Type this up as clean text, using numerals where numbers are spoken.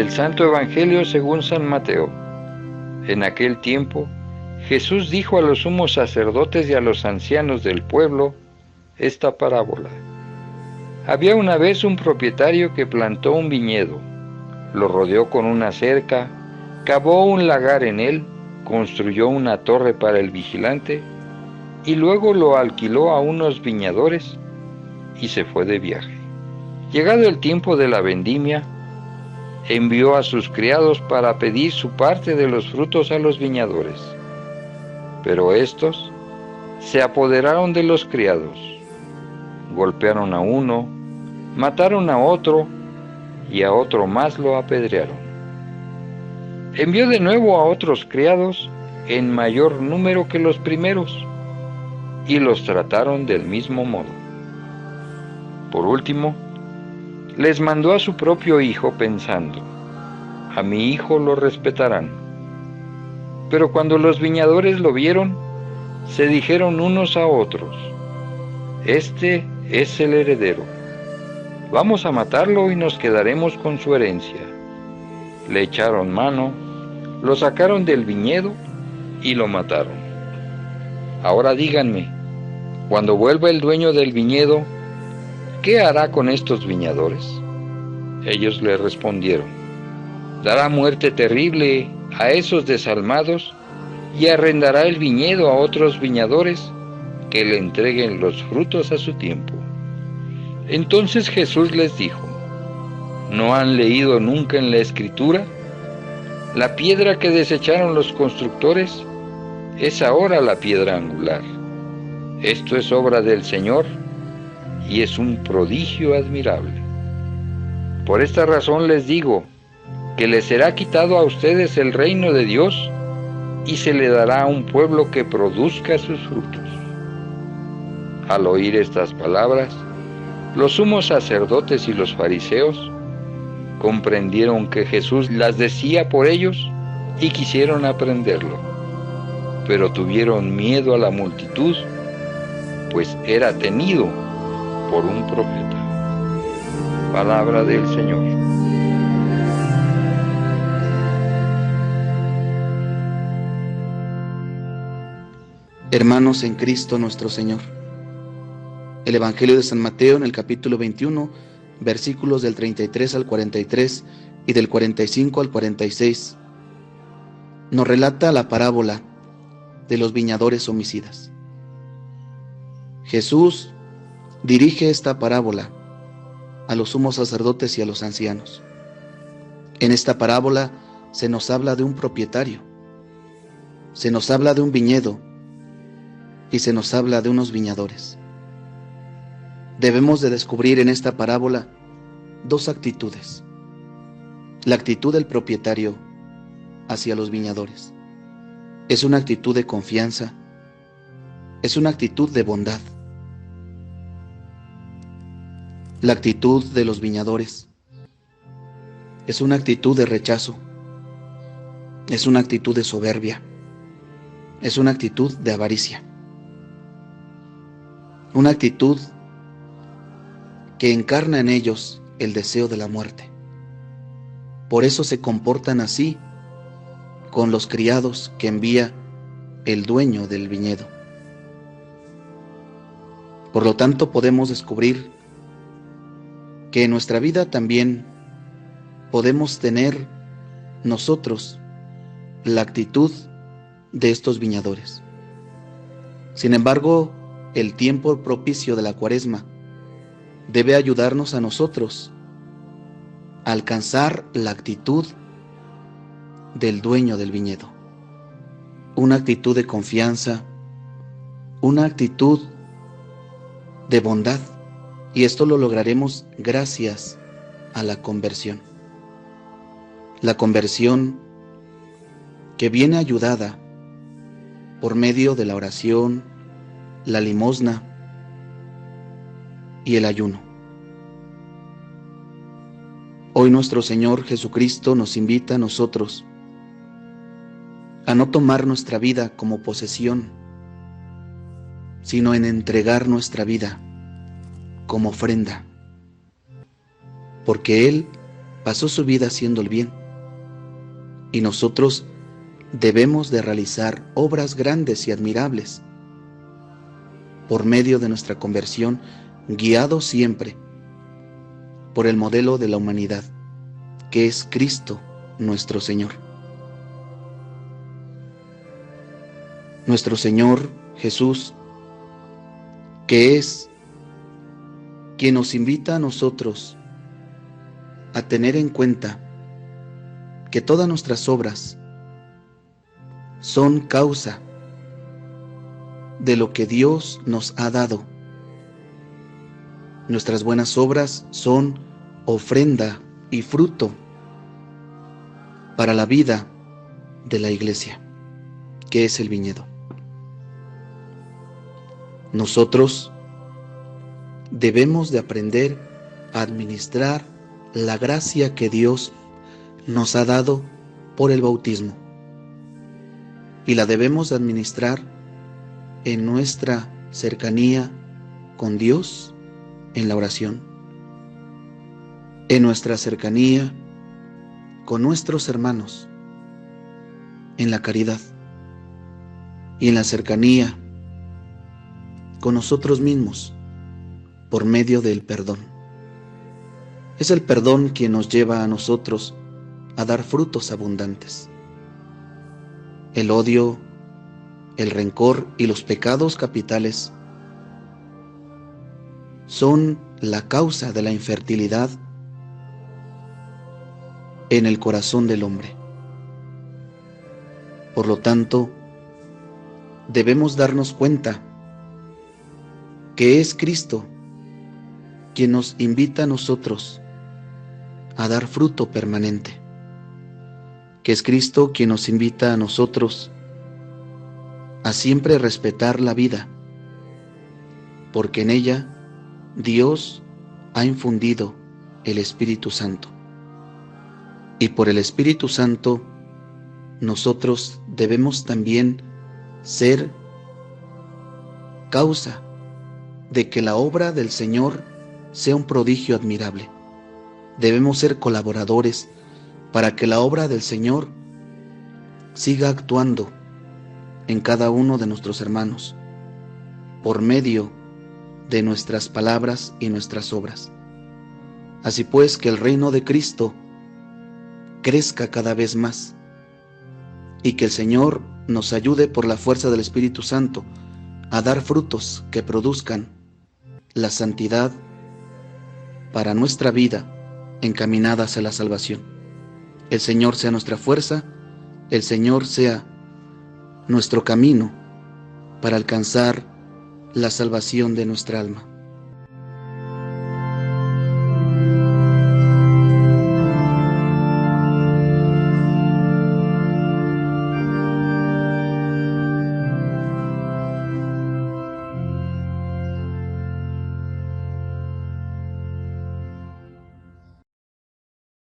Del Santo Evangelio según San Mateo. En aquel tiempo, Jesús dijo a los sumos sacerdotes y a los ancianos del pueblo esta parábola. Había una vez un propietario que plantó un viñedo, lo rodeó con una cerca, cavó un lagar en él, construyó una torre para el vigilante y luego lo alquiló a unos viñadores y se fue de viaje. Llegado el tiempo de la vendimia, envió a sus criados para pedir su parte de los frutos a los viñadores. Pero estos se apoderaron de los criados, golpearon a uno, mataron a otro y a otro más lo apedrearon. Envió de nuevo a otros criados en mayor número que los primeros y los trataron del mismo modo. Por último, les mandó a su propio hijo pensando: a mi hijo lo respetarán. Pero cuando los viñadores lo vieron, se dijeron unos a otros: este es el heredero. Vamos a matarlo y nos quedaremos con su herencia. Le echaron mano, lo sacaron del viñedo y lo mataron. Ahora díganme, cuando vuelva el dueño del viñedo, ¿qué hará con estos viñadores? Ellos le respondieron: dará muerte terrible a esos desalmados y arrendará el viñedo a otros viñadores que le entreguen los frutos a su tiempo. Entonces Jesús les dijo: ¿no han leído nunca en la Escritura? La piedra que desecharon los constructores es ahora la piedra angular. Esto es obra del Señor y es un prodigio admirable. Por esta razón les digo que les será quitado a ustedes el reino de Dios y se le dará a un pueblo que produzca sus frutos. Al oír estas palabras, los sumos sacerdotes y los fariseos comprendieron que Jesús las decía por ellos y quisieron aprenderlo, pero tuvieron miedo a la multitud, pues era tenido por un profeta. Palabra del Señor. Hermanos en Cristo nuestro Señor. El Evangelio de San Mateo en el capítulo 21, versículos del 33 al 43 y del 45 al 46, nos relata la parábola de los viñadores homicidas. Jesús dirige esta parábola a los sumos sacerdotes y a los ancianos. En esta parábola se nos habla de un propietario, se nos habla de un viñedo y se nos habla de unos viñadores. Debemos de descubrir en esta parábola dos actitudes: la actitud del propietario hacia los viñadores. Es una actitud de confianza, es una actitud de bondad. La actitud de los viñadores es una actitud de rechazo, es una actitud de soberbia, es una actitud de avaricia, una actitud que encarna en ellos el deseo de la muerte. Por eso se comportan así con los criados que envía el dueño del viñedo. Por lo tanto, podemos descubrir que en nuestra vida también podemos tener nosotros la actitud de estos viñadores. Sin embargo, el tiempo propicio de la Cuaresma debe ayudarnos a nosotros a alcanzar la actitud del dueño del viñedo, una actitud de confianza, una actitud de bondad, y esto lo lograremos gracias a la conversión. La conversión que viene ayudada por medio de la oración, la limosna y el ayuno. Hoy nuestro Señor Jesucristo nos invita a nosotros a no tomar nuestra vida como posesión, sino en entregar nuestra vida como ofrenda, porque Él pasó su vida haciendo el bien, y nosotros debemos de realizar obras grandes y admirables por medio de nuestra conversión, guiados siempre por el modelo de la humanidad, que es Cristo nuestro Señor. Nuestro Señor Jesús, que es quien nos invita a nosotros a tener en cuenta que todas nuestras obras son causa de lo que Dios nos ha dado. Nuestras buenas obras son ofrenda y fruto para la vida de la iglesia, que es el viñedo. Nosotros debemos de aprender a administrar la gracia que Dios nos ha dado por el bautismo, y la debemos administrar en nuestra cercanía con Dios en la oración, en nuestra cercanía con nuestros hermanos en la caridad, y en la cercanía con nosotros mismos por medio del perdón. Es el perdón quien nos lleva a nosotros a dar frutos abundantes. El odio, el rencor y los pecados capitales son la causa de la infertilidad en el corazón del hombre. Por lo tanto, debemos darnos cuenta que es Cristo quien nos invita a nosotros a dar fruto permanente, que es Cristo quien nos invita a nosotros a siempre respetar la vida, porque en ella Dios ha infundido el Espíritu Santo, y por el Espíritu Santo nosotros debemos también ser causa de que la obra del Señor sea un prodigio admirable. Debemos ser colaboradores para que la obra del Señor siga actuando en cada uno de nuestros hermanos, por medio de nuestras palabras y nuestras obras. Así pues, que el reino de Cristo crezca cada vez más, y que el Señor nos ayude por la fuerza del Espíritu Santo a dar frutos que produzcan la santidad para nuestra vida encaminada hacia la salvación. El Señor sea nuestra fuerza, el Señor sea nuestro camino para alcanzar la salvación de nuestra alma.